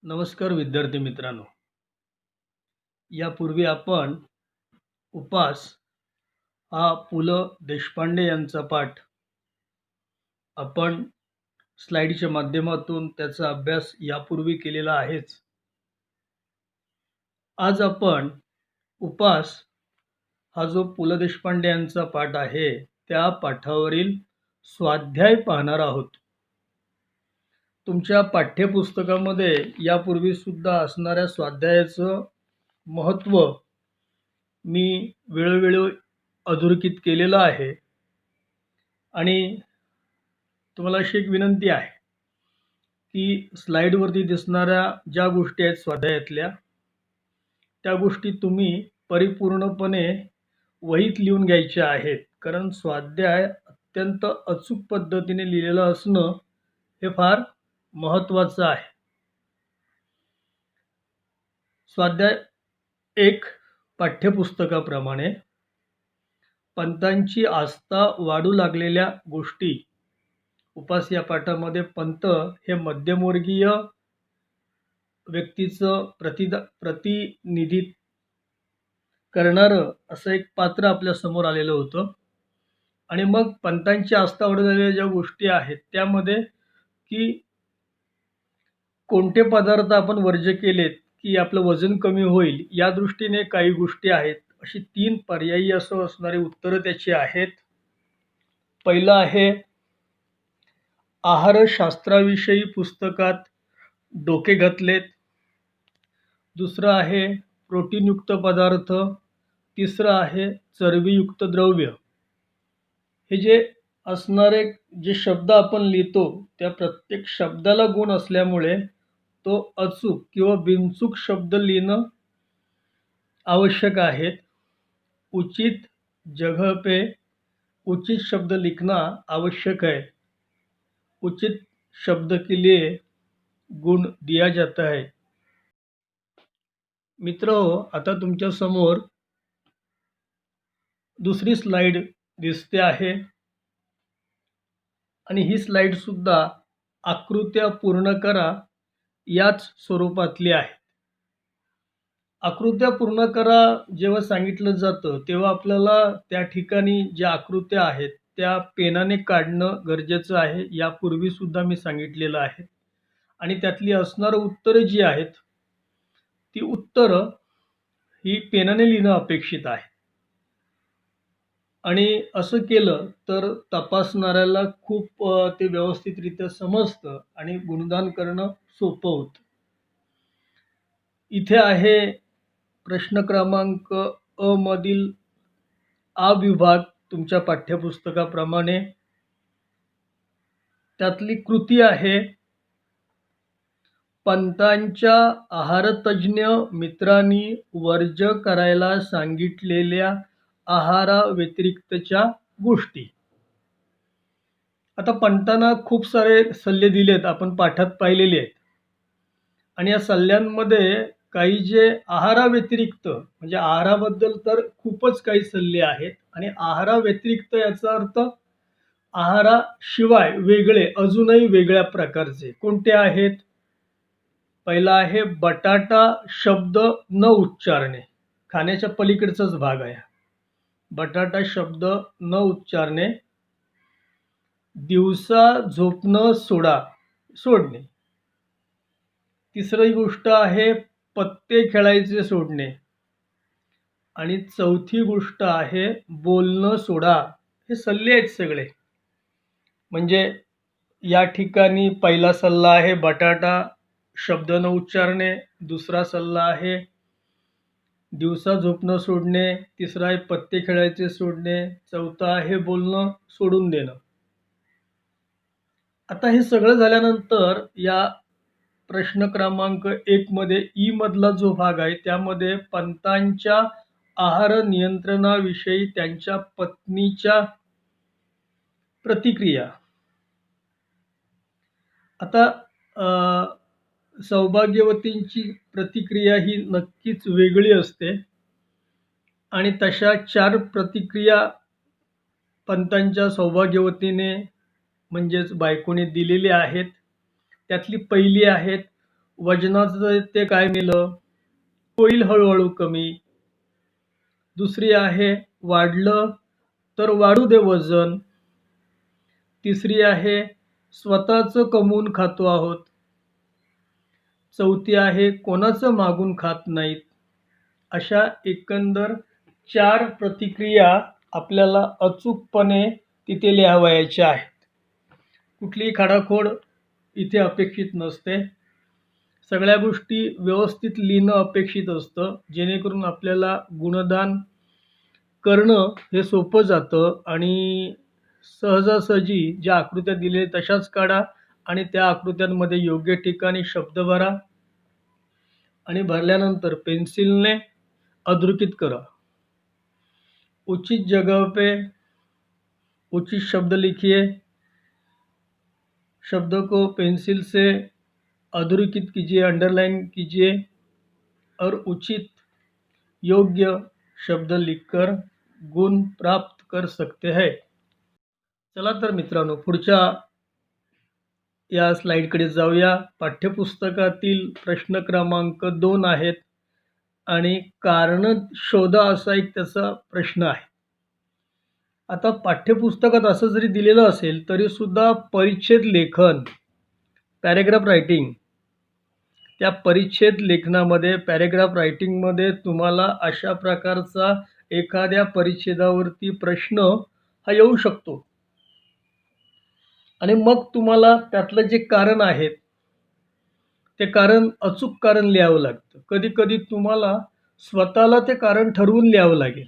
नमस्कार विद्यार्थी मित्रांनो. यापूर्वी आपण उपास हा पु ल देशपांडे यांचा पाठ आपण स्लाईडच्या माध्यमातून त्याचा अभ्यास यापूर्वी केलेला आहेच. आज आपण उपास हा जो पु ल देशपांडे यांचा पाठ आहे त्या पाठावरील स्वाध्याय पाहणार आहोत. तुमच्या पाठ्यपुस्तकामध्ये यापूर्वी सुद्धा असणाऱ्या स्वाध्यायाचं महत्त्व मी वेळोवेळी अधोरेखित केलेलं आहे आणि तुम्हाला अशी एक विनंती आहे की स्लाईडवरती दिसणाऱ्या ज्या गोष्टी आहेत स्वाध्यायातल्या त्या गोष्टी तुम्ही परिपूर्णपणे वहीत लिहून घ्यायच्या आहेत, कारण स्वाध्याय अत्यंत अचूक पद्धतीने लिहिलेलं असणं हे फार महत्त्वाचं आहे. स्वाध्याय 1 पाठ्यपुस्तकाप्रमाणे पंतांची आस्था वाढू लागलेल्या गोष्टी. उपास या पाठामध्ये पंत हे मध्यमवर्गीय व्यक्तीचं प्रतिनिधित्व करणारं असं एक पात्र आपल्या समोर आलेलं होतं. आणि मग पंतांची आस्था वाढू लागलेल्या ज्या गोष्टी आहेत त्यामध्ये की कोणते पदार्थ आपण वर्ज्य केलेत की आपलं वजन कमी होईल या दृष्टीने काही गोष्टी आहेत. अशी 3 पर्यायी असं असणारी उत्तरं त्याची आहेत. पहिलं आहे आहारशास्त्राविषयी पुस्तकात डोके घातलेत. दुसरं आहे प्रोटीनयुक्त पदार्थ. तिसरं आहे चरबीयुक्त द्रव्य. हे जे असणारे जे शब्द आपण लिहितो त्या प्रत्येक शब्दाला गुण असल्यामुळे तो अचूक किंवा बिनचूक शब्द लिहिणं आवश्यक आहे. उचित जगह पे उचित शब्द लिखना आवश्यक है. उचित शब्द के लिए गुण दिया जाता है. मित्रहो, आता तुमच्या समोर दुसरी स्लाइड दिसते आहे आणि ही स्लाइड सुद्धा आकृत्या पूर्ण करा याच स्वरूपातली आहे. आकृत्या पूर्ण करा जेव्हा सांगितलं जातं तेव्हा आपल्याला त्या ठिकाणी ज्या आकृत्या आहेत त्या पेनाने काढणं गरजेचं आहे. यापूर्वी सुद्धा मी सांगितलेलं आहे. आणि त्यातली असणारं उत्तरं जी आहेत ती उत्तरं ही पेनाने लिहिणं अपेक्षित आहे. आणि असं केलं तर तपासणाऱ्याला खूप ते व्यवस्थितरित्या समजतं आणि गुणगान करणं सोपं होतं. इथे आहे प्रश्न क्रमांक अ मधील आ विभाग तुमच्या पाठ्यपुस्तकाप्रमाणे. त्यातली कृती आहे पंतांच्या आहारतज्ज्ञ मित्रांनी वर्ज्य करायला सांगितलेल्या आहाराव्यतिरिक्तच्या गोष्टी. आता पंतांना खूप सारे सल्ले दिलेत, आपण पाठात पाहिलेले आहेत. आणि या सल्ल्यांमध्ये काही जे आहाराव्यतिरिक्त म्हणजे आहाराबद्दल तर खूपच काही सल्ले आहेत आणि आहाराव्यतिरिक्त याचा अर्थ आहाराशिवाय वेगळे अजूनही वेगळ्या प्रकारचे कोणते आहेत. पहिला आहे बटाटा शब्द न उच्चारणे. खाण्याच्या पलीकडचाच भाग आहे. बटाटा शब्द न उच्चारणे. दिवसा झोपणं सोडणे. तिसरी गोष्ट आहे पत्ते खेळायचे सोडणे. आणि चौथी गोष्ट आहे बोलणं सोडा. हे सल्ले आहेत सगळे. म्हणजे या ठिकाणी पहिला सल्ला आहे बटाटा शब्द न उच्चारणे. दुसरा सल्ला आहे दिवसा झोपणं सोडणे. तिसरा आहे पत्ते खेळायचे सोडणे. चौथा आहे बोलणं सोडून देणं. आता हे सगळं झाल्यानंतर या प्रश्न क्रमांक 1 मध्ये ई मधला जो भाग आहे त्यामध्ये पंतांच्या आहार नियंत्रणाविषयी त्यांच्या पत्नीच्या प्रतिक्रिया. आता सौभाग्यवतींची प्रतिक्रिया ही नक्कीच वेगळी असते आणि तशा 4 प्रतिक्रिया पंतांच्या सौभाग्यवतीने म्हणजेच बायकोने दिलेल्या आहेत. त्यातली पहिली आहे वजनाचं ते काय मेलं, होईल हळूहळू कमी. दुसरी आहे वाढलं तर वाढू दे वजन. तिसरी आहे स्वतःचं कमवून खातो आहोत. चौथी आहे कोणाचं मागून खात नाहीत. अशा एकंदर 4 प्रतिक्रिया आपल्याला अचूकपणे तिथे लिहावयाच्या आहेत. कुठलीही खाडाखोड इथे अपेक्षित नसते. सगळ्या गोष्टी व्यवस्थित लिहिणं अपेक्षित असतं, जेणेकरून आपल्याला गुणदान करणं हे सोपं जातं आणि सहजासहजी ज्या आकृत्या दिल्या तशाच काढा आणि त्या आकृत्यांमध्ये योग्य ठिकाणी शब्द भरा आणि भरल्यानंतर पेन्सिलने अधोरेखित करा. उचित जगह पे उचित शब्द लिखिए. शब्द को पेंसिल से अधोरेखित कीजिए, अंडरलाइन कीजिए और उचित योग्य शब्द लिखकर गुण प्राप्त कर सकते हैं. चला तर मित्रांनो, पुढच्या या स्लाइडकडे जाऊया. पाठ्यपुस्तकातील प्रश्न क्रमांक 2 आहेत आणि कारण शोधा असा एक त्याचा प्रश्न आहे. आता पाठ्यपुस्तकात असं जरी दिलेलं असेल तरी सुद्धा परिच्छेद लेखन, पॅरेग्राफ रायटिंग, त्या परिच्छेद लेखनामध्ये पॅरेग्राफ रायटिंगमध्ये तुम्हाला अशा प्रकारचा एखाद्या परिच्छेदावरती प्रश्न हा येऊ शकतो आणि मग तुम्हाला त्यातलं जे कारण आहे ते कारण अचूक कारण लिहावं लागतं. कधी कधी तुम्हाला स्वतःला ते कारण ठरवून लिहावं लागेल.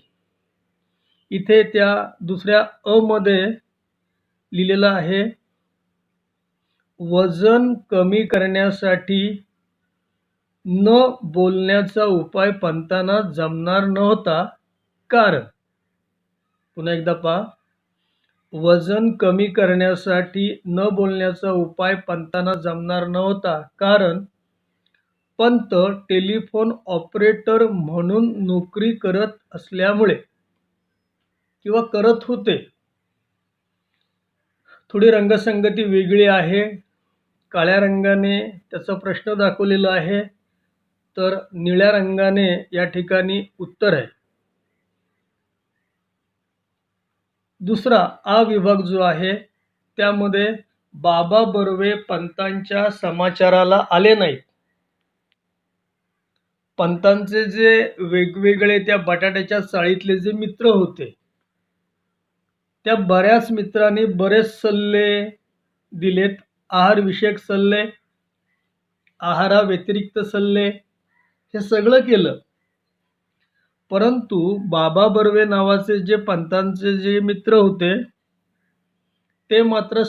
इथे त्या दुसऱ्या अ मध्ये लिहिलेलं आहे, वजन कमी करण्यासाठी न बोलण्याचा उपाय पंतांना जमणार नव्हता कारण. पुन्हा एकदा पहा, वजन कमी करण्यासाठी न बोलण्याचा उपाय पंतांना जमणार नव्हता कारण पंत टेलिफोन ऑपरेटर म्हणून नोकरी करत असल्यामुळे किंवा करत होते. थोडी रंगसंगती वेगळी आहे. काळ्या रंगाने त्याचा प्रश्न दाखवलेला आहे तर निळ्या रंगाने या ठिकाणी उत्तर आहे. दुसरा आ विभाग जो आहे त्यामध्ये बाबा बर्वे पंतांच्या समाचाराला आले नाहीत. पंतांचे जे वेगवेगळे त्या बटाट्याच्या चाळीतले जे मित्र होते त्या बऱ्याच मित्रांनी बरेच सल्ले दिलेत. आहारविषयक सल्ले, आहाराव्यतिरिक्त सल्ले, हे सगळं केलं. परंतु बाबा बर्वे नावाचे जे पंतांचे जे मित्र होते ते मात्र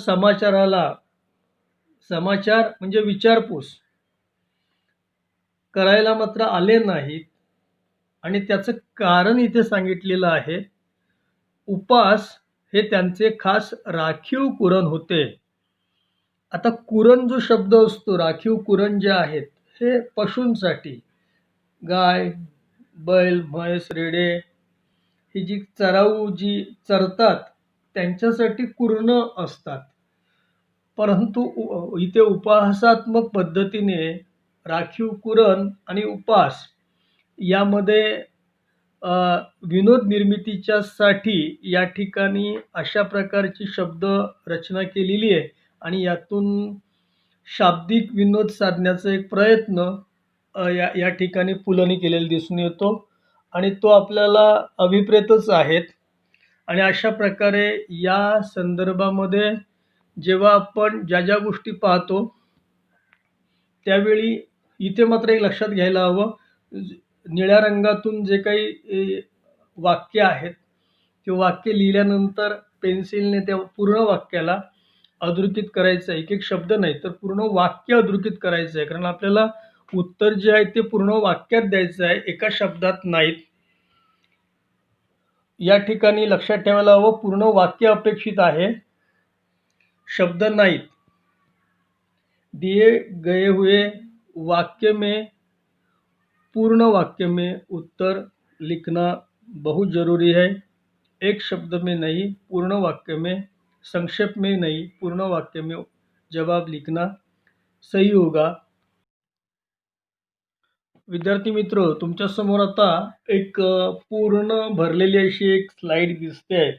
समाचार म्हणजे विचारपूस करायला मात्र आले नाहीत आणि त्याचं कारण इथे सांगितलेलं आहे. उपास हे त्यांचे खास राखीव कुरण होते. आता कुरण जो शब्द असतो, राखीव कुरण जे आहेत हे पशूंसाठी, गाय, बैल, म्हैस, रेडे ही जी चराऊ जी चरतात त्यांच्यासाठी कुरण असतात. परंतु इथे उपहासात्मक पद्धतीने राखीव कुरण आणि उपास यामध्ये विनोद निर्मितीच्या साठी या ठिकाणी अशा प्रकारची शब्द रचना केलेली आहे आणि यातून शाब्दिक विनोद साधण्याचा एक प्रयत्न या ठिकाणी पुलंनी केलेला दिसून येतो आणि तो आपल्याला अभिप्रेतच आहेत. आणि अशा प्रकारे या संदर्भामध्ये जेव्हा आपण ज्या ज्या गोष्टी पाहतो त्यावेळी इथे मात्र एक लक्षात घ्यायला हवं, निळ्या रंगातून जे काही वाक्य आहेत ते वाक्य लिहिल्यानंतर पेन्सिलने त्या पूर्ण वाक्याला अधोरेखित करायचं आहे. एक एक शब्द नाही तर पूर्ण वाक्य अधोरेखित करायचं आहे, कारण आपल्याला उत्तर जे आहे ते पूर्ण वाक्यात द्यायचं आहे, एका शब्दात नाहीत. या ठिकाणी लक्षात ठेवायला हवं, पूर्ण वाक्य अपेक्षित आहे, शब्द नाहीत. दिए गए हुए वाक्य में पूर्ण वाक्य में उत्तर लिखना बहुत ज़रूरी है. एक शब्द में नहीं, पूर्ण वाक्य में, संक्षेप में नहीं, पूर्ण वाक्य में जवाब लिखना सही होगा. विद्यार्थी मित्र, तुमच्या समोर आता एक पूर्ण भरलेली अशी एक स्लाइड दिसते आहे.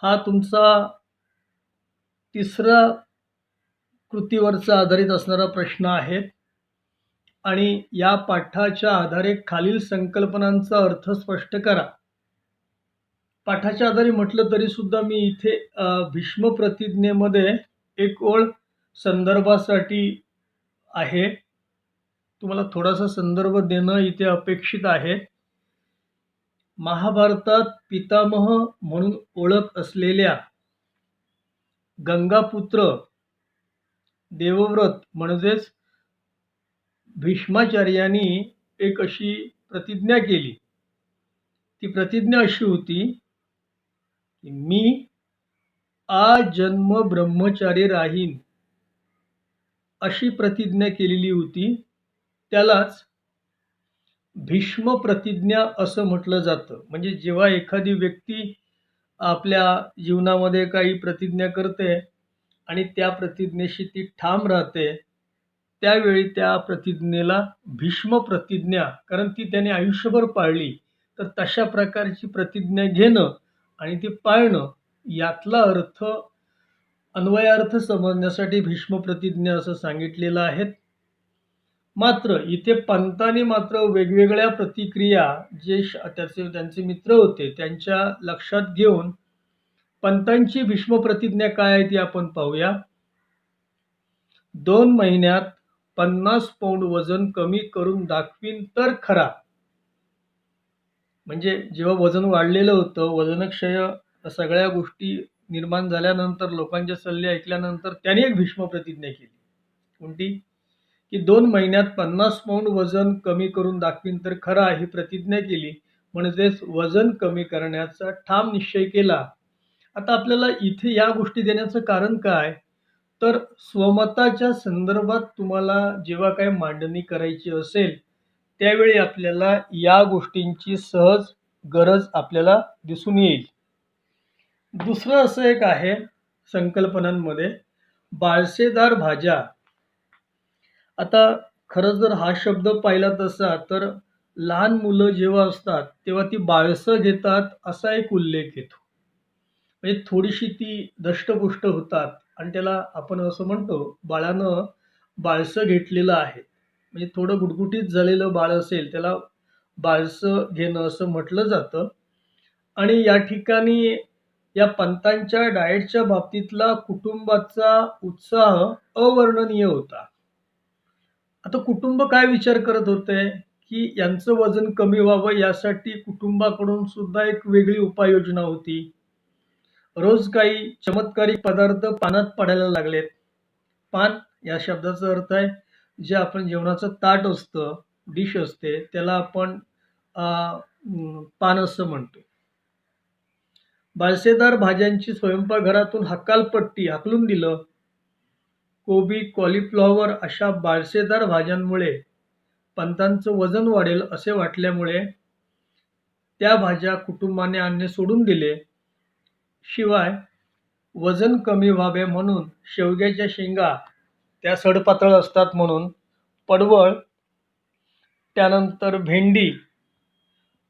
हा तुमचा तिसरा कृतीवरचा आधारित असणारा प्रश्न आहे आणि या पाठाच्या आधारे खालील संकल्पनांचा अर्थ स्पष्ट करा. पाठाच्या आधारे म्हटलं तरी सुद्धा मी इथे भीष्म प्रतिज्ञेमध्ये एक ओळ संदर्भासाठी आहे. तुम्हाला थोडासा संदर्भ देणं इथे अपेक्षित आहे. महाभारतात पितामह म्हणून ओळख असलेल्या गंगापुत्र देवव्रत म्हणजेच भीष्माचार्यांनी एक अशी प्रतिज्ञा केली. ती प्रतिज्ञा अशी होती की मी आजन्म ब्रह्मचारी राहीन, अशी प्रतिज्ञा केलेली होती. त्यालाच भीष्म प्रतिज्ञा असं म्हटलं जातं. म्हणजे जेव्हा एखादी व्यक्ती आपल्या जीवनामध्ये काही प्रतिज्ञा करते आणि त्या प्रतिज्ञेशी ती ठाम राहते, त्यावेळी त्या प्रतिज्ञेला भीष्म प्रतिज्ञा, कारण ती त्याने आयुष्यभर पाळली, तर तशा प्रकारची प्रतिज्ञा घेणं आणि ती पाळणं यातला अर्थ अन्वयार्थ समजण्यासाठी भीष्म प्रतिज्ञा असं सांगितलेलं आहे. मात्र इथे पंतांनी मात्र वेगवेगळ्या प्रतिक्रिया जे त्यांचे मित्र होते त्यांच्या लक्षात घेऊन पंतांची भीष्म प्रतिज्ञा काय आहे ती आपण पाहूया. 2 महिन्यात 50 पौंड वजन कमी करून दाखवीन तर खरा. म्हणजे जेव्हा वजन वाढलेलं होतं, वजनक्षय सगळ्या गोष्टी निर्माण झाल्यानंतर, लोकांचे सल्ले ऐकल्यानंतर त्याने एक भीष्म प्रतिज्ञा केली. कोणती? की 2 महिन्यात 50 पौंड वजन कमी करून दाखवीन तर खरा, ही प्रतिज्ञा केली. म्हणजेच वजन कमी करण्याचा ठाम निश्चय केला. आता आपल्याला इथे या गोष्टी देण्याचं कारण काय? तर स्वमताच्या संदर्भात तुम्हाला जेव्हा काही मांडणी करायची असेल, त्यावेळी आपल्याला या गोष्टींची सहज गरज आपल्याला दिसून येईल. दुसरं असं एक आहे संकल्पनांमध्ये, बाळसेदार भाज्या. आता खरं जर हा शब्द पाहिला तसा तर लहान मुलं जेव्हा असतात तेव्हा ती बाळसं घेतात असा एक उल्लेख येतो. म्हणजे थोडीशी ती दष्टपुष्ट होतात आणि त्याला आपण असं म्हणतो बाळानं बाळसं घेतलेलं आहे. म्हणजे थोडं गुटगुटीत झालेलं बाळ असेल त्याला बाळसं घेणं असं म्हटलं जातं. आणि या ठिकाणी या पंतांच्या डाएटच्या बाबतीतला कुटुंबाचा उत्साह अवर्णनीय होता. आता कुटुंब काय विचार करत होते की यांचं वजन कमी व्हावं यासाठी कुटुंबाकडून सुद्धा एक वेगळी उपाययोजना होती. रोज काही चमत्कारिक पदार्थ पानात पडायला लागलेत. पान या शब्दाचा अर्थ आहे जे आपण जेवणाचं ताट असतं, डिश असते, त्याला आपण पान असं म्हणतो. बाळसेदार भाज्यांची स्वयंपाकघरातून हकालपट्टी हाकलून दिलं. कोबी, कॉलीफ्लॉवर अशा बाळसेदार भाज्यांमुळे पंतांचं वजन वाढेल असे वाटल्यामुळे त्या भाज्या कुटुंबाने आणणे सोडून दिले. शिवाय वजन कमी व्हावे म्हणून शेवग्याच्या शेंगा, त्या सडपातळ असतात म्हणून, पडवळ, त्यानंतर भेंडी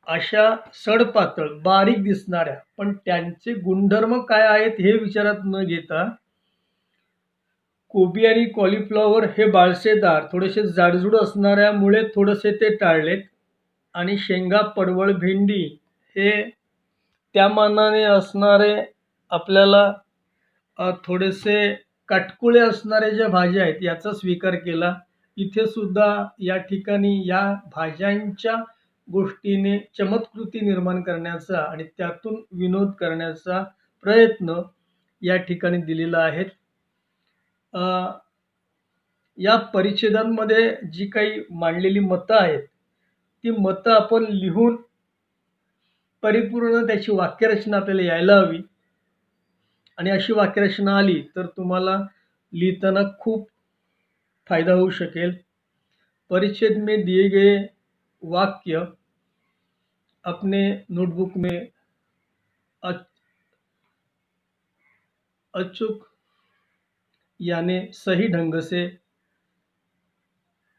अशा सडपातळ बारीक दिसणाऱ्या पण त्यांचे गुणधर्म काय आहेत हे विचारात न घेता कोबी आणि कॉलीफ्लॉवर हे बाळसेदार थोडेसे जाडजूड असणाऱ्यामुळे थोडेसे ते टाळलेत आणि शेंगा, पडवळ, भेंडी हे त्या मानाने असणारे आपल्याला थोडेसे काटकुळे असणारे ज्या भाज्या आहेत याचा स्वीकार केला. इथे सुद्धा या ठिकाणी या भाज्यांच्या गोष्टीने चमत्कृती निर्माण करण्याचा आणि त्यातून विनोद करण्याचा प्रयत्न या ठिकाणी दिलेला आहे. या परिच्छेदांमध्ये जी काही मांडलेली मतं आहेत ती मतं आपण लिहून परिपूर्ण त्याची वाक्यरचना आपल्याला यायला हवी आणि अशी वाक्यरचना आली तर तुम्हाला लिहिताना खूप फायदा होऊ शकेल. परिच्छेद में दिए गए वाक्य अपने नोटबुक में अचूक यानी सही ढंग से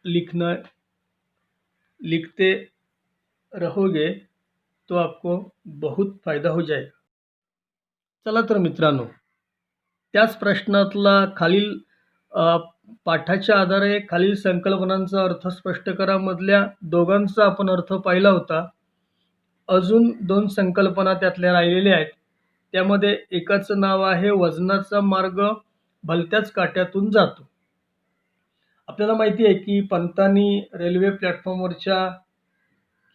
लिखना लिखते रहोगे तो आपको बहुत फायदा हो जाएगा. चला तर मित्रांनो, त्याच प्रश्नातला खालील अ, पाठाच्या आधारे खालील संकल्पनांचा अर्थ स्पष्ट करा मधल्या दोघांचा आपण अर्थ पाहिला होता. अजून 2 संकल्पना त्यातल्या राहिलेल्या आहेत. त्यामध्ये एकाचं नाव आहे वजनाचा मार्ग भलत्याच काट्यातून जातो. आपल्याला माहिती आहे की पंतांनी रेल्वे प्लॅटफॉर्मवरच्या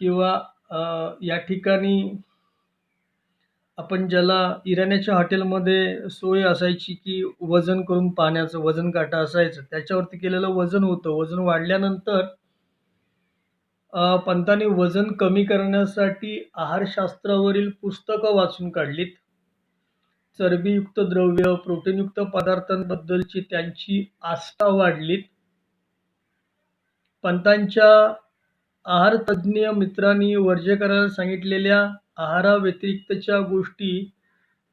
किंवा या ठिकाणी आपण ज्याला इराण्याच्या हॉटेलमध्ये सोय असायची की वजन करून पाहण्याचं वजन काटा असायचं. त्याच्यावरती केलेलं वजन होतं. वजन वाढल्यानंतर पंतांनी वजन कमी करण्यासाठी आहारशास्त्रावरील पुस्तकं वाचून काढलीत. चरबीयुक्त द्रव्य, प्रोटीनयुक्त पदार्थांबद्दलची त्यांची आस्था वाढलीत. पंतांच्या आहारतज्ज्ञ मित्रांनी वर्ज्य करायला सांगितलेल्या आहाराव्यतिरिक्तच्या गोष्टी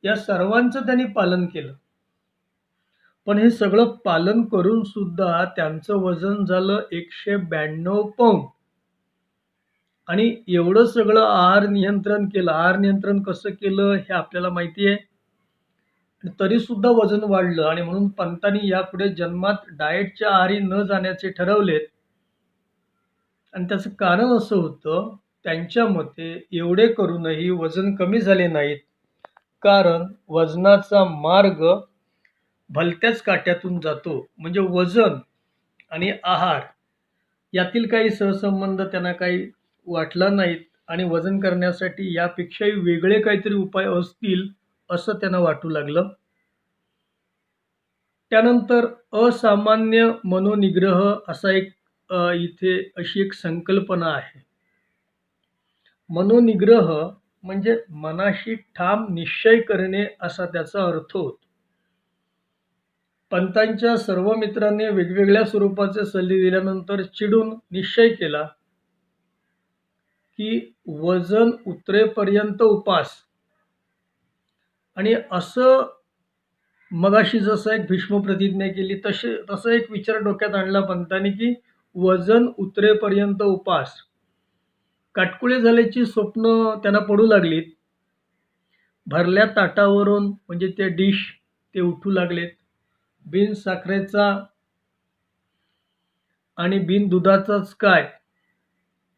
या सर्वांचं त्यांनी पालन केलं. पण हे सगळं पालन करून सुद्धा त्यांचं वजन झालं 192 पौंड. आणि एवढं सगळं आहार नियंत्रण केलं. आहार नियंत्रण कसं केलं हे आपल्याला माहिती आहे. तरी सुद्धा वजन वाढलं आणि म्हणून पंतांनी यापुढे जन्मात डाएटच्या आहारी न जाण्याचे ठरवलेत. आणि त्याचं कारण असं होतं, त्यांच्या मते एवढे करूनही वजन कमी झाले नाहीत. कारण वजनाचा मार्ग भलत्याच काट्यातून जातो. म्हणजे वजन आणि आहार यातील काही सहसंबंध त्यांना काही वाटला नाहीत आणि वजन करण्यासाठी यापेक्षाही वेगळे काहीतरी उपाय असतील असं त्यांना वाटू लागलं. त्यानंतर असामान्य मनोनिग्रह असा एक इथे अशी एक संकल्पना आहे. मनोनिग्रह म्हणजे मनाशी ठाम निश्चय करणे असा त्याचा अर्थ होतो. पंतांच्या सर्व मित्रांनी वेगवेगळ्या स्वरूपाचे सल्ले दिल्यानंतर चिडून निश्चय केला की वजन उतरेपर्यंत उपास. आणि असं मगाशी जसं एक भीष्म प्रतिज्ञा केली तसं एक विचार डोक्यात आणला पंतांनी की वजन उतरेपर्यंत उपास. काटकुळे झाल्याची स्वप्न त्यांना पडू लागलीत. भरल्या ताटावरून म्हणजे ते डिश ते उठू लागलेत. बिन साखरेचा आणि बिन दुधाचाच काय,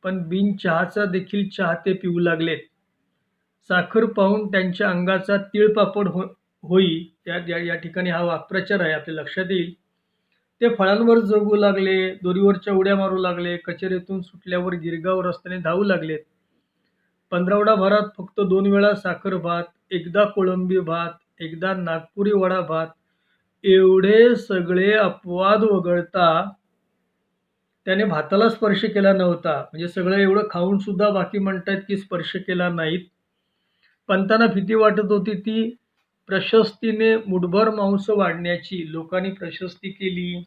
पण बिन चहाचा देखील चहा ते पिऊ लागलेत. साखर पाहून त्यांच्या अंगाचा तिळपापड होई या ठिकाणी हा वाक्प्रचार आहे, आपल्या लक्षात येईल. ते फळांवर जगू लागले, दोरीवरच्या उड्या मारू लागले, कचेरीतून सुटल्यावर गिरगाव रस्त्याने धावू लागलेत. पंधरवडा भरात फक्त 2 वेळा साखर भात, एकदा कोळंबी भात, एकदा नागपुरी वडा भात, एवढे सगळे अपवाद वगळता त्याने भाताला स्पर्श केला नव्हता. म्हणजे सगळं एवढं खाऊन सुद्धा बाकी म्हणतायत की स्पर्श केला नाहीत. पंतांना भीती वाटत होती ती प्रशस्तीने मुठभर मांस वाढण्याची. लोकांनी प्रशस्ती केली,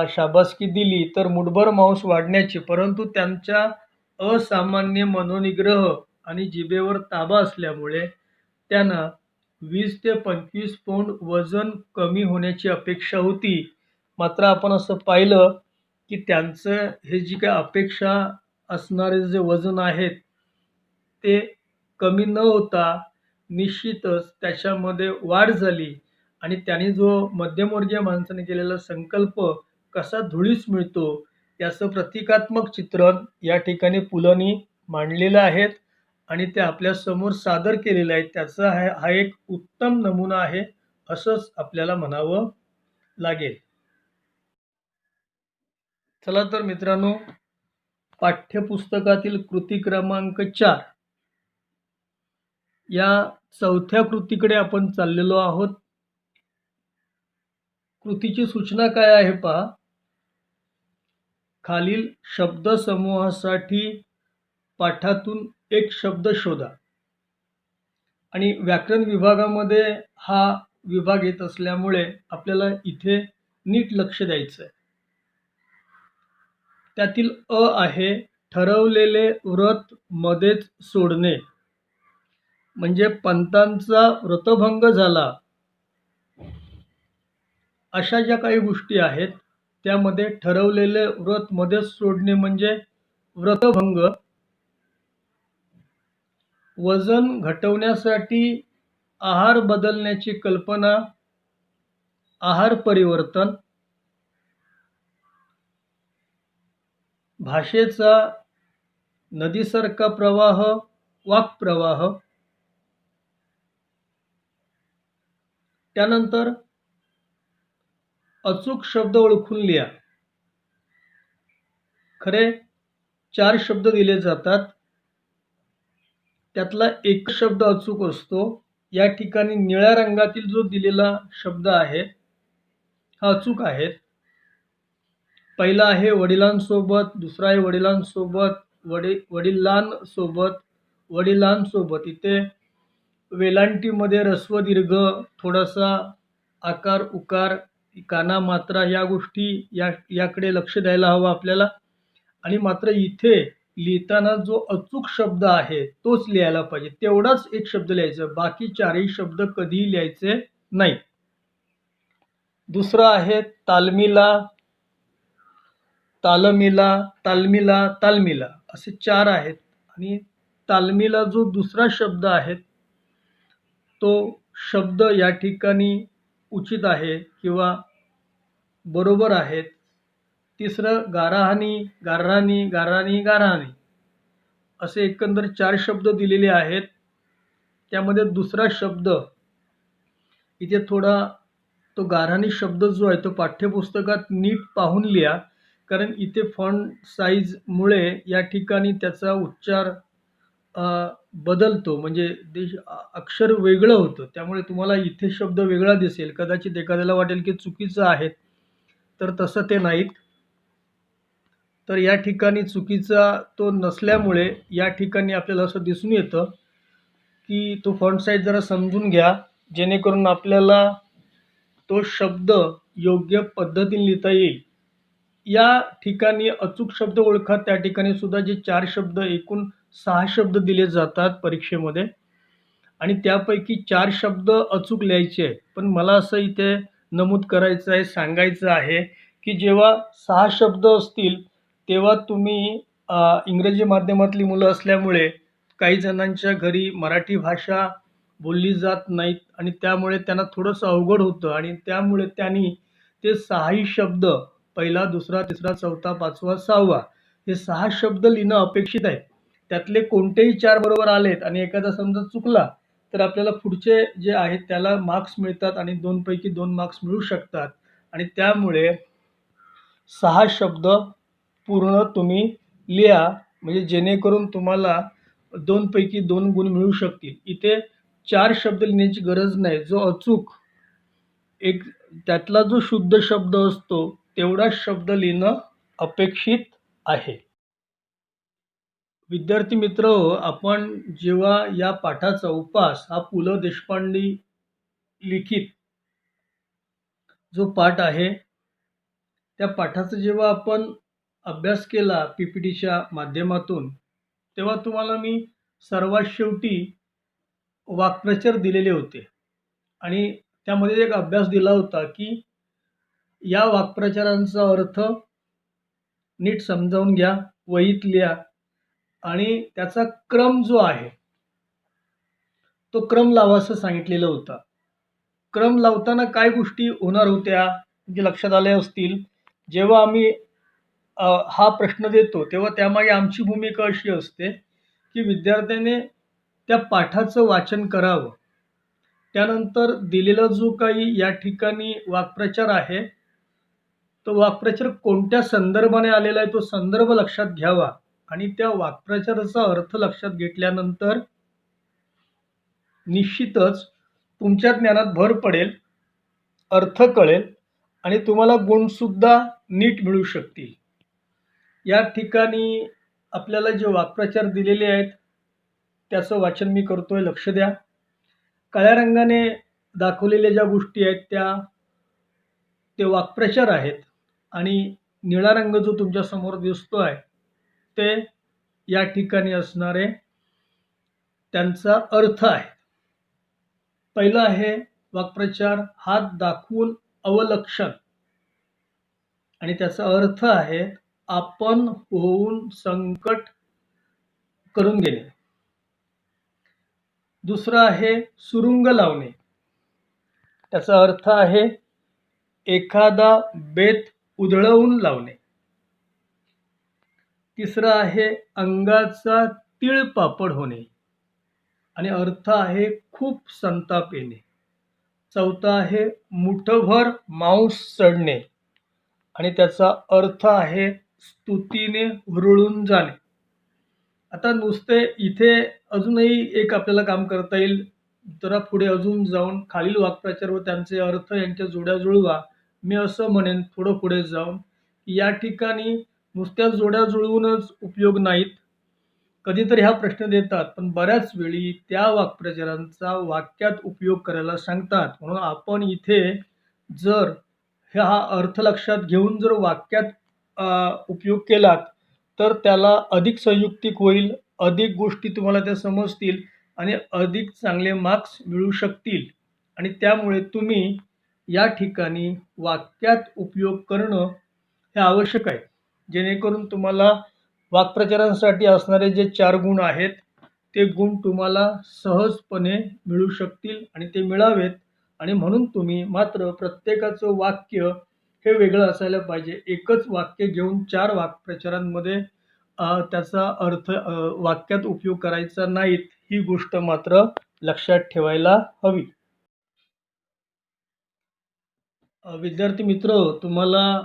शाबासकी दिली तर मुठभर मांस वाढण्याची. परंतु त्यांच्या असामान्य मनोनिग्रह आणि जिभेवर ताबा असल्यामुळे त्यांना 20 ते 25 पौंड वजन कमी होण्याची अपेक्षा होती. मात्र आपण असं पाहिलं की त्यांचं हे जी काही अपेक्षा असणारे जे वजन आहेत ते कमी न होता निश्चितच त्याच्यामध्ये वाढ झाली. आणि त्यांनी जो मध्यमवर्गीय माणसाने केलेला संकल्प कसा धुळीस मिळतो याचं प्रतिकात्मक चित्रण या ठिकाणी पुलंनी मांडलेलं आहे आणि ते आपल्यासमोर सादर केलेलं आहे. त्याचा हा एक उत्तम नमुना आहे असंच आपल्याला म्हणावं लागेल. चला तर मित्रांनो, पाठ्यपुस्तकातील कृती क्रमांक 4 या चौथ्या कृतीकडे आपण चाललेलो आहोत. कृतीची सूचना काय आहे पहा. खालील शब्दसमूहासाठी पाठातून एक शब्द शोधा. आणि व्याकरण विभागामध्ये हा विभाग येत असल्यामुळे आपल्याला इथे नीट लक्ष द्यायचं आहे. त्यातील अ आहे ठरवलेले व्रत मध्येच सोडणे. म्हणजे पंतांचा व्रतभंग झाला अशा ज्या काही गोष्टी आहेत त्यामध्ये ठरवलेले व्रत मध्येच सोडणे म्हणजे व्रतभंग, वजन घटवण्यासाठी आहार बदलण्याची कल्पना, आहार परिवर्तन, भाषेचा नदीसारखा प्रवाह, वाक्प्रवाह. त्यानंतर अचूक शब्द ओळखून लिहा. खरे 4 शब्द दिले जातात, त्यातला एक शब्द अचूक असतो. या ठिकाणी निळ्या रंगातील जो दिलेला शब्द आहे हा अचूक आहे. पहिला आहे वडिलांसोबत, दुसरा आहे वडिलांसोबत, वडिलांसोबत, वडिलांसोबत. इथे वेलांटीमध्ये ऱ्हस्व दीर्घ, थोडासा आकार उकार, काना मात्रा या गोष्टी याकडे लक्ष द्यायला हवं आपल्याला. आणि मात्र इथे लिहिताना जो अचूक शब्द आहे तोच लिहायला पाहिजे. तेवढाच एक शब्द लिहायचा, बाकी 4ही शब्द कधीही लिहायचे नाही. दुसरं आहे तालमीला, तालमीला, तालमीला, तालमीला, असे 4 आहेत. आणि तालमीला जो दुसरा शब्द आहे तो शब्द या ठिकाणी उचित आहे किंवा बरोबर आहेत. तिसरं गाराहानी, गाऱ्हाणी, गाऱ्हाणी, गाऱ्हाणी, असे एकंदर 4 शब्द दिलेले आहेत. त्यामध्ये दुसरा शब्द इथे थोडा, तो गाऱ्हाणी शब्द जो आहे तो पाठ्यपुस्तकात नीट पाहून लिहा, कारण इथे फॉन्ट साईजमुळे या ठिकाणी त्याचा उच्चार बदलतो, म्हणजे अक्षर वेगळं होतं. त्यामुळे तुम्हाला इथे शब्द वेगळा दिसेल, कदाचित एखाद्याला वाटेल की चुकीचं आहे, तर तसं ते नाहीत. तर या ठिकाणी चुकीचा तो नसल्यामुळे या ठिकाणी आपल्याला असं दिसून येतं की तो फॉन्ट साईज जरा समजून घ्या, जेणेकरून आपल्याला तो शब्द योग्य पद्धतीने लिहिता येईल. या ठिकाणी अचूक शब्द ओळखा. त्या ठिकाणी सुद्धा जे 4 शब्द, एकूण 6 शब्द दिले जातात परीक्षेमध्ये, आणि त्यापैकी 4 शब्द अचूक लिहायचे आहेत. पण मला असं इथे नमूद करायचं आहे, सांगायचं आहे की जेव्हा 6 शब्द असतील तेव्हा तुम्ही इंग्रजी माध्यमातली मुलं असल्यामुळे काही जणांच्या घरी मराठी भाषा बोलली जात नाहीत आणि त्यामुळे त्यांना थोडंसं अवघड होतं, आणि त्यामुळे त्यांनी ते 6ही शब्द, पहिला, दुसरा, तिसरा, चौथा, पाचवा, 6वा, हे 6 शब्द लिहिणं अपेक्षित आहे. त्यातले कोणतेही 4 बरोबर आलेत आणि एखादा समजा चुकला तर आपल्याला पुढचे जे आहेत त्याला मार्क्स मिळतात आणि 2 पैकी 2 मार्क्स मिळू शकतात. आणि त्यामुळे 6 शब्द पूर्ण तुम्ही लिहा, म्हणजे जेणेकरून तुम्हाला 2 पैकी 2 गुण मिळू शकतील. इथे 4 शब्द लिहिण्याची गरज नाही. जो अचूक एक त्यातला जो शुद्ध शब्द असतो तेवढा शब्द लिहिणं अपेक्षित आहे. विद्यार्थी मित्र, आपण जेव्हा या पाठाचा उपास हा पु ल देशपांडे लिखित जो पाठ आहे त्या पाठाचा जेव्हा आपण अभ्यास केला PPTच्या माध्यमातून, तेव्हा तुम्हाला मी सर्वात शेवटी वाक्प्रचार दिलेले होते आणि त्यामध्ये एक अभ्यास दिला होता की या वाक्प्रचारांचा अर्थ नीट समजावून घ्या, वहीत लिहा, आणि त्याचा क्रम जो आहे तो क्रम लावा असं सांगितलेलं होतं. क्रम लावताना काय गोष्टी होणार होत्या जे लक्षात आल्या असतील. जेव्हा आम्ही हा प्रश्न देतो तेव्हा त्यामागे आमची भूमिका अशी असते की विद्यार्थ्याने त्या पाठाचं वाचन करावं. त्यानंतर दिलेला जो काही या ठिकाणी वाक्प्रचार आहे तो वाक्प्रचार कोणत्या संदर्भाने आलेला आहे तो संदर्भ लक्षात घ्यावा, आणि त्या वाक्प्रचाराचा अर्थ लक्षात घेतल्यानंतर निश्चितच तुमच्या ज्ञानात भर पडेल, अर्थ कळेल आणि तुम्हाला गुणसुद्धा नीट मिळू शकतील. या ठिकाणी आपल्याला जे वाक्प्रचार दिलेले आहेत त्याचं वाचन मी करतोय, लक्ष द्या. काळ्या रंगाने दाखवलेल्या ज्या गोष्टी आहेत ते वाक्प्रचार आहेत, आणि निळा रंग जो तुमच्या समोर दिसतोय ते या ठिकाणी असणारे त्यांचा अर्थ आहे. पहिला आहे वाक्प्रचार हात दाखवून अवलक्षण, आणि त्याचा अर्थ आहे आपण होऊन संकट करून घेणे. दुसरं आहे सुरुंग लावणे. त्याचा अर्थ आहे एखादा बेत उधळवून लावणे. तिसरं आहे अंगाचा तिळपापड होणे आणि अर्थ आहे खूप संताप येणे. चौथा आहे मुठभर मांस चढणे आणि त्याचा अर्थ आहे स्तुतीने हुरळून जाणे. आता नुसते इथे अजूनही एक आपल्याला काम करता येईल. जरा पुढे अजून जाऊन खालील वाक्प्रचार व त्यांचे अर्थ यांच्या जोड्या जुळवा. मी असं म्हणेन थोडं पुढे जाऊन की या ठिकाणी नुसत्या जोड्या जुळवूनच उपयोग नाहीत. कधीतरी हा प्रश्न देतात, पण बऱ्याच वेळी त्या वाक्प्रचारांचा वाक्यात उपयोग करायला सांगतात. म्हणून आपण इथे जर हा अर्थ लक्षात घेऊन जर वाक्यात उपयोग केलात तर त्याला अधिक संयुक्तिक होईल, अधिक गोष्टी तुम्हाला त्या समजतील आणि अधिक चांगले मार्क्स मिळू शकतील. आणि त्यामुळे तुम्ही या ठिकाणी वाक्यात उपयोग करणं हे आवश्यक आहे, जेणेकरून तुम्हाला वाक्प्रचारांसाठी असणारे जे 4 गुण आहेत ते गुण तुम्हाला सहजपणे मिळू शकतील आणि ते मिळावेत. आणि म्हणून तुम्ही मात्र प्रत्येकाचं वाक्य हे वेगळं असायला पाहिजे. एकच वाक्य घेऊन 4 वाक्प्रचारांमध्ये त्याचा अर्थ वाक्यात उपयोग करायचा नाहीत, ही गोष्ट मात्र लक्षात ठेवायला हवी. विद्यार्थी मित्र, तुम्हाला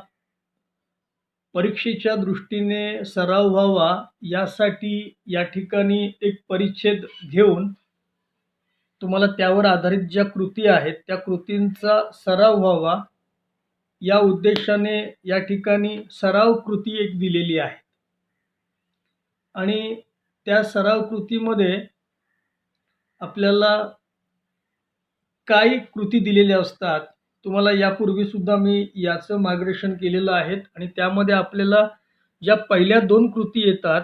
परीक्षेच्या दृष्टीने सराव व्हावा यासाठी या ठिकाणी एक परिच्छेद घेऊन तुम्हाला त्यावर आधारित ज्या कृती आहेत त्या कृतींचा सराव व्हावा या उद्देशाने या ठिकाणी सराव कृती एक दिलेली आहे. आणि त्या सराव कृतीमध्ये आपल्याला काही कृती दिलेल्या असतात. तुम्हाला यापूर्वी सुद्धा मी याचं मार्गदर्शन केलेलं आहे आणि त्यामध्ये आपल्याला ज्या पहिल्या 2 कृती येतात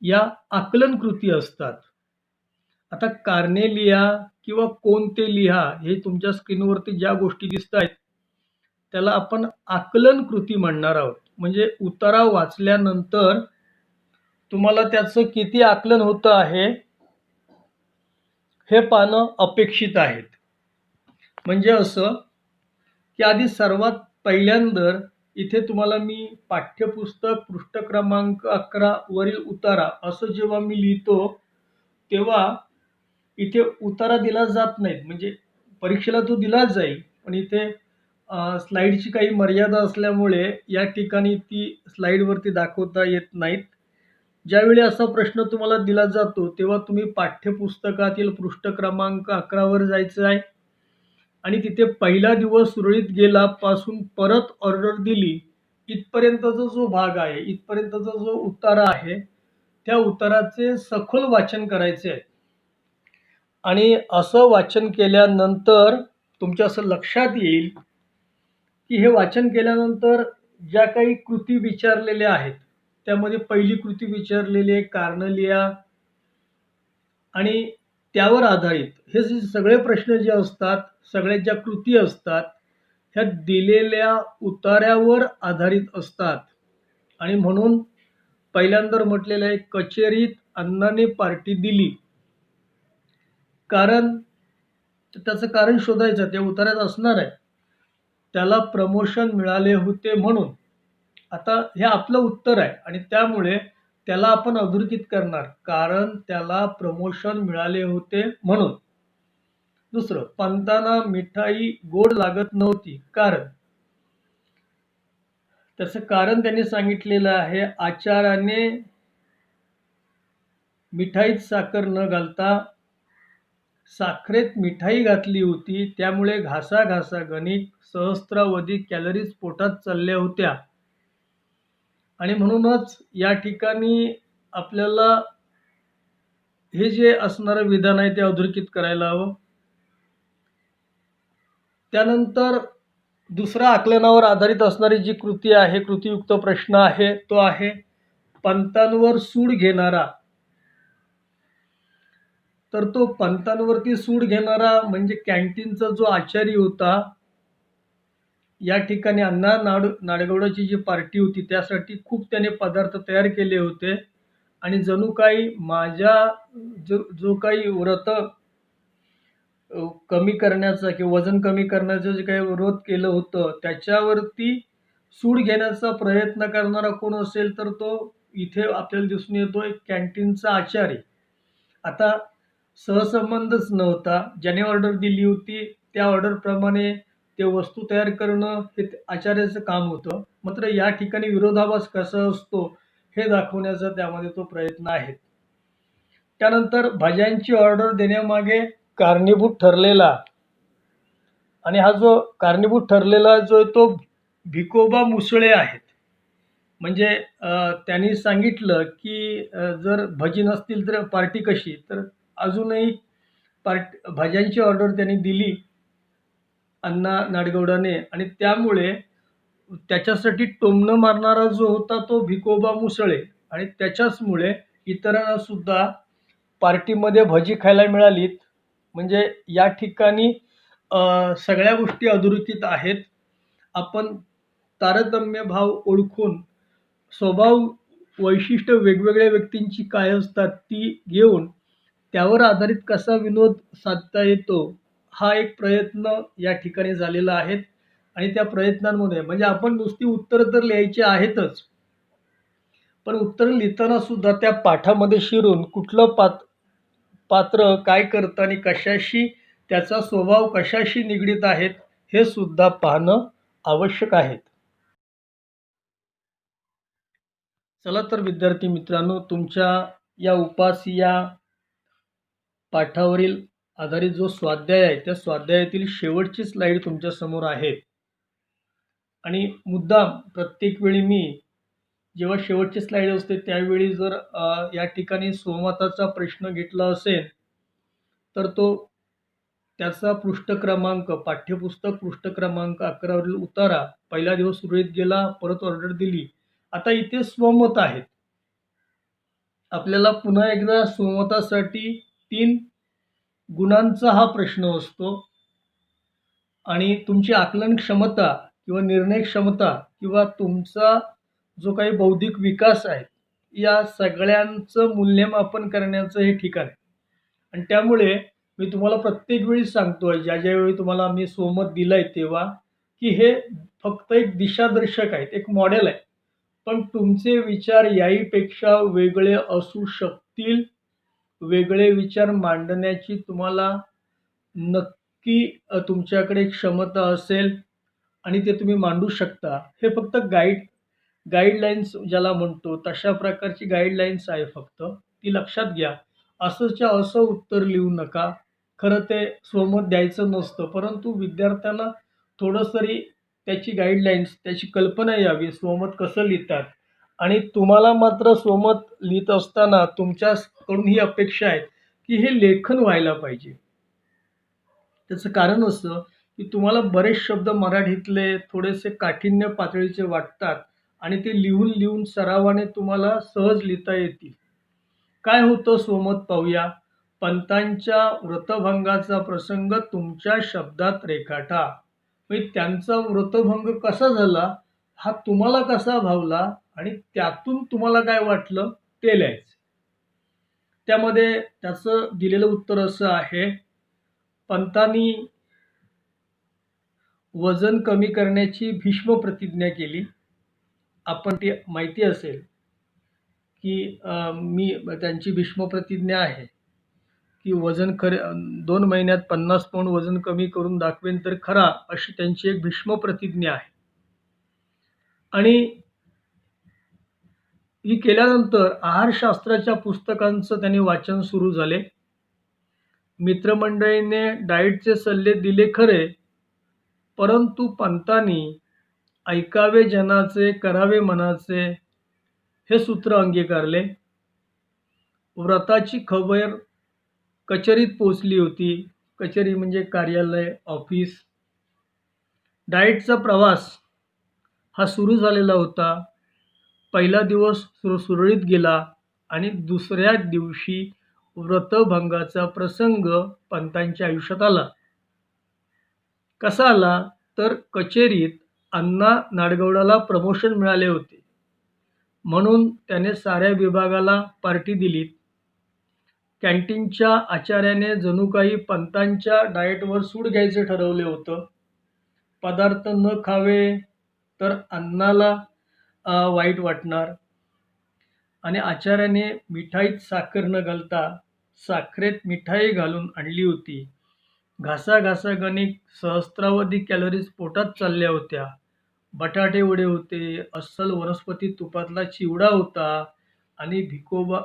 या आकलन कृती असतात. आता कारणे लिहा किंवा कोणते लिहा हे तुमच्या स्क्रीनवरती ज्या गोष्टी दिसत आहेत त्याला आपण आकलन कृती म्हणणार आहोत. म्हणजे उतारा वाचल्यानंतर तुम्हाला त्याचं किती आकलन होतं आहे हे पाहणं अपेक्षित आहे. म्हणजे असं की आधी सर्वात पहिल्यांदा इथे तुम्हाला मी पाठ्यपुस्तक पृष्ठ क्रमांक 11 वरील उतारा असं जेव्हा मी लिहितो तेव्हा इथे उतारा दिला जात नाही. म्हणजे परीक्षेला तो दिलाच जाईल, पण इथे स्लाईडची काही मर्यादा असल्यामुळे या ठिकाणी ती स्लाईडवरती दाखवता येत नाहीत. ज्यावेळी असा प्रश्न तुम्हाला दिला जातो तेव्हा तुम्ही पाठ्यपुस्तकातील पृष्ठ क्रमांक 11 वर जायचं आहे आणि तिथे पहिला दिवस सुरळीत गेला पासून परत ऑर्डर दिली इथपर्यंतचा जो भाग आहे, इथपर्यंतचा जो उतारा आहे त्या उताराचे सखोल वाचन करायचे आहे. आणि असं वाचन केल्यानंतर तुमच्या असं लक्षात येईल की हे वाचन केल्यानंतर ज्या काही कृती विचारलेल्या आहेत त्यामध्ये पहिली कृती विचारलेली आहे कारण लिहा आणि त्यावर आधारित हे जे सगळे प्रश्न जे असतात, सगळ्या ज्या कृती असतात ह्या दिलेल्या उतार्यावर आधारित असतात. आणि म्हणून पहिल्यांदा म्हटलेलं आहे कचेरीत अण्णाने पार्टी दिली. कारण त्याचं कारण शोधायचं ते उतार्यात असणार आहे. त्याला प्रमोशन मिळाले होते म्हणून. आता हे आपलं उत्तर आहे आणि त्यामुळे त्याला आपण अधोरेखित करणार कारण त्याला प्रमोशन मिळाले होते म्हणून. दुसरं, पंतांना मिठाई गोड लागत नव्हती कारण. त्याचं कारण त्यांनी सांगितलेलं आहे आचार्याने मिठाईत साखर न घालता साखरेत मिठाई घातली होती, त्यामुळे घासाघासा गणिक सहस्रावधी कॅलरीज पोटात चालल्या होत्या. आणि म्हणूनच या ठिकाणी आपल्याला हे जे असणारं विधान आहे ते अधोरेखित करायला हवं. त्यानंतर दुसरा आकलनावर आधारित असणारी जी कृती आहे, कृतीयुक्त प्रश्न आहे तो आहे पंतांवर सूड घेणारा. तर तो पंतांवरती सूड घेणारा म्हणजे कॅन्टीनचा जो आचारी होता या ठिकाणी अण्णा नाडगौडाची जी पार्टी होती त्यासाठी खूप त्याने पदार्थ तयार केले होते आणि जणू काही माझ्या जो काही व्रत कमी करण्याचा किंवा वजन कमी करण्याचं जे काही विरोध केलं होतं त्याच्यावरती सूड घेण्याचा प्रयत्न करणारा कोण असेल तर तो इथे आपल्याला दिसून येतो एक कॅन्टीनचा आचारी. आता सहसंबंधच नव्हता. ज्याने ऑर्डर दिली होती त्या ऑर्डरप्रमाणे ते वस्तू तयार करणं हे आचार्याचं काम होतं. मात्र या ठिकाणी विरोधाभास कसा असतो हे दाखवण्याचा त्यामध्ये तो प्रयत्न आहे. त्यानंतर भाज्यांची ऑर्डर देण्यामागे कारणीभूत ठरलेला आणि हा जो कारणीभूत ठरलेला जो आहे तो भिकोबा मुसळे आहेत. म्हणजे त्यांनी सांगितलं की जर भजी नसतील तर पार्टी कशी? तर अजूनही भाज्यांची ऑर्डर त्यांनी दिली अण्णा नाडगौडाने आणि त्यामुळे त्याच्यासाठी टोमणं मारणारा जो होता तो भिकोबा मुसळे आणि त्याच्याचमुळे इतरांना सुद्धा पार्टीमध्ये भजी खायला मिळालीत. म्हणजे या ठिकाणी सगळ्या गोष्टी अधोरेखित आहेत. आपण तारतम्य भाव ओळखून स्वभाव वैशिष्ट्य वेगवेगळ्या व्यक्तींची काय असतात ती घेऊन त्यावर आधारित कसा विनोद साधता येतो हा एक प्रयत्न या ठिकाणी झालेला आहे. आणि त्या प्रयत्नांमध्ये म्हणजे आपण नुसती उत्तरं तर लिहायची आहेतच, पण उत्तरं लिहिताना सुद्धा त्या पाठामध्ये शिरून कुठलं पात्र काय करतं आणि कशाशी त्याचा स्वभाव कशाशी निगडीत आहेत हे सुद्धा पाहणं आवश्यक आहे. चला तर विद्यार्थी मित्रांनो, तुमच्या या उपास या पाठावरील आधारित जो स्वाध्याय आहे त्या स्वाध्यायातील शेवटची स्लाईड तुमच्या समोर आहे. आणि मुद्दाम प्रत्येक वेळी मी जेव्हा शेवटची स्लाईड असते त्यावेळी जर या ठिकाणी स्वमताचा प्रश्न घेतला असेल तर तो त्याचा पृष्ठ क्रमांक पाठ्यपुस्तक पृष्ठ क्रमांक 11 वरील उतारा पहिला दिवस सुरळीत गेला, परत ऑर्डर दिली. आता इथे स्वमत आहेत. आपल्याला पुन्हा एकदा स्वमतासाठी 3 गुणांचा हा प्रश्न असतो आणि तुमची आकलन क्षमता किंवा निर्णय क्षमता किंवा तुमचा जो काही बौद्धिक विकास आहे या सगळ्यांचं मूल्यमापन करण्याचं हे ठिकाण आहे. आणि त्यामुळे मी तुम्हाला प्रत्येक वेळी सांगतोय ज्यावेळी तुम्हाला मी स्वमत दिलंय तेव्हा की हे फक्त एक दिशादर्शक आहेत, एक मॉडेल आहे. पण तुमचे विचार याहीपेक्षा वेगळे असू शकतील. वेगळे विचार मांडण्याची तुम्हाला नक्की तुमच्याकडे क्षमता असेल आणि ते तुम्ही मांडू शकता. हे फक्त गाईडलाईन्स ज्याला म्हणतो तशा प्रकारची गाईडलाईन्स आहे फक्त. ती लक्षात घ्या. असंच्या असं उत्तर लिहू नका. खरं ते स्वमत द्यायचं नसतं, परंतु विद्यार्थ्यांना थोडंसं तरी त्याची गाईडलाईन्स त्याची कल्पना यावी स्वमत कसं लिहितात. आणि तुम्हाला मात्र स्वमत लिहित असताना तुमच्याकडून ही अपेक्षा आहे की हे लेखन व्हायला पाहिजे. त्याचं कारण असं की तुम्हाला बरेच शब्द मराठीतले थोडेसे काठिण्य पातळीचे वाटतात आणि ते लिहून लिहून सरावाने तुम्हाला सहज लिहिता येतील. काय होतं स्वमत पाहूया. पंतांच्या व्रतभंगाचा प्रसंग तुमच्या शब्दात रेखाटा. म्हणजे त्यांचा व्रतभंग कसा झाला हा तुम्हाला कसा भावला आणि त्यातून तुम्हाला काय वाटलं ते लिहायचं. त्यामध्ये त्याचं दिलेलं उत्तर असं आहे. पंतांनी वजन कमी करण्याची भीष्म प्रतिज्ञा केली. आपण ती माहिती असेल की मी त्यांची भीष्म प्रतिज्ञा आहे की वजन 2 महिन्यात 50 पाऊंड वजन कमी करून दाखवेन तर खरा, अशी त्यांची एक भीष्म प्रतिज्ञा आहे. आणि ही केल्यानंतर आहारशास्त्राच्या पुस्तकांचं त्यांनी वाचन सुरू झाले. मित्रमंडळीने डाएटचे सल्ले दिले खरे, परंतु पंतांनी ऐकावे जनाचे करावे मनाचे हे सूत्र अंगीकारले. व्रताची खबर कचेरीत पोचली होती. कचेरी म्हणजे कार्यालय, ऑफिस. डाएटचा प्रवास हा सुरू झालेला होता. पहिला दिवस सुरळीत गेला आणि दुसऱ्या दिवशी व्रतभंगाचा प्रसंग पंतांच्या आयुष्यात आला. कसा आला तर कचेरीत अण्णा नाडगौडाला प्रमोशन मिळाले होते, म्हणून त्याने साऱ्या विभागाला पार्टी दिली. कॅन्टीनच्या आचार्याने जणू काही पंतांच्या डाएटवर सूट घ्यायचं ठरवले होतं. पदार्थ न खावे तर अण्णाला वाईट वाटणार, आणि आचार्याने मिठाईत साखर न घालता साखरेत मिठाई घालून आणली होती. घासाघासा गणिक सहस्त्रावधी कॅलरीज पोटात चालल्या होत्या. बटाटे वडे होते, अस्सल वनस्पती तुपातला चिवडा होता आणि भिकोबा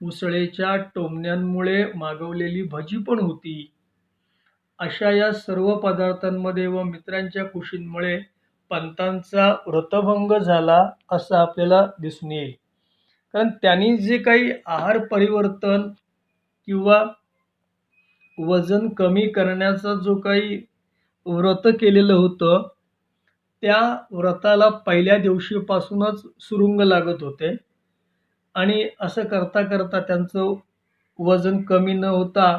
मुसळेच्या टोमण्यांमुळे मागवलेली भजी पण होती. अशा या सर्व पदार्थांमध्ये व मित्रांच्या कुशींमुळे पंतांचा व्रतभंग झाला असं आपल्याला दिसून येईल. कारण त्यांनी जे काही आहार परिवर्तन किंवा वजन कमी करण्याचा जो काही व्रत केलेलं होतं, त्या व्रताला पहिल्या दिवशीपासूनच सुरुंग लागत होते, आणि असं करता करता त्यांचं वजन कमी न होता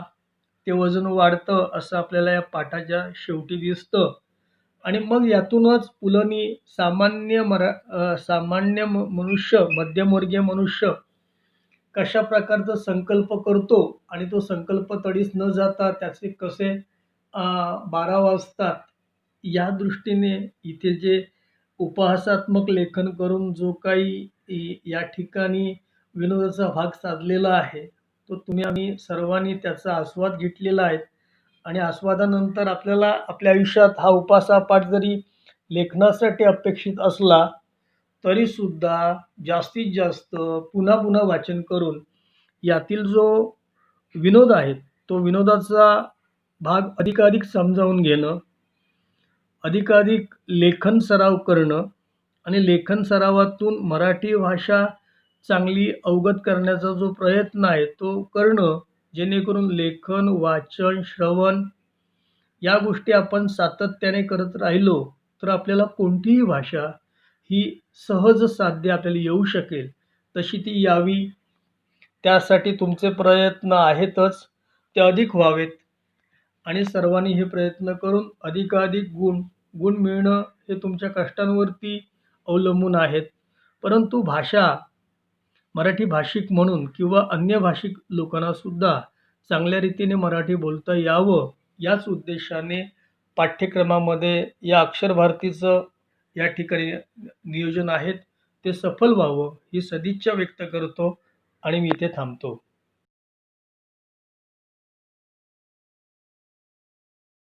ते वजन वाढतं असं आपल्याला या पाठाच्या शेवटी दिसतं. आणि मग यातूनच पुलंनी सामान्य मनुष्य, मध्यमवर्गीय मनुष्य कशा प्रकारचा संकल्प करतो आणि तो संकल्प तडीस न जाता त्याचे कसे 12 वाजतात, या दृष्टीने इथे जे उपहासात्मक लेखन करून जो काही या ठिकाणी विनोदाचा भाग साधलेला आहे, तो आम्ही सर्वांनी त्याचा आस्वाद घेतलेला आहे. आणि आस्वादानंतर आपल्याला आपल्या आयुष्यात हा उपासा पाठ जरी लेखनासाठी अपेक्षित असला तरीसुद्धा जास्तीत जास्त पुन्हा पुन्हा वाचन करून यातील जो विनोद आहे तो विनोदाचा भाग अधिकाधिक समजावून घेणं, अधिकाधिक लेखन सराव करणं आणि लेखन सरावातून मराठी भाषा चांगली अवगत करण्याचा जो प्रयत्न आहे तो करणं, जेणेकरून लेखन, वाचन, श्रवण या गोष्टी आपण सातत्याने करत राहिलो तर आपल्याला कोणतीही भाषा ही सहज साध्य आपल्याला येऊ शकेल, तशी ती यावी. त्यासाठी तुमचे प्रयत्न आहेतच, ते अधिक व्हावेत. आणि सर्वांनी हे प्रयत्न करून अधिकाधिक गुण मिळणं हे तुमच्या कष्टांवरती अवलंबून आहेत. परंतु भाषा, मराठी भाषिक म्हणून किंवा अन्य भाषिक लोकांनासुद्धा चांगल्या रीतीने मराठी बोलता यावं, याच उद्देशाने पाठ्यक्रमामध्ये या अक्षर भारतीचं या ठिकाणी नियोजन आहेत ते सफल व्हावं ही सदिच्छा व्यक्त करतो आणि मी इथे थांबतो.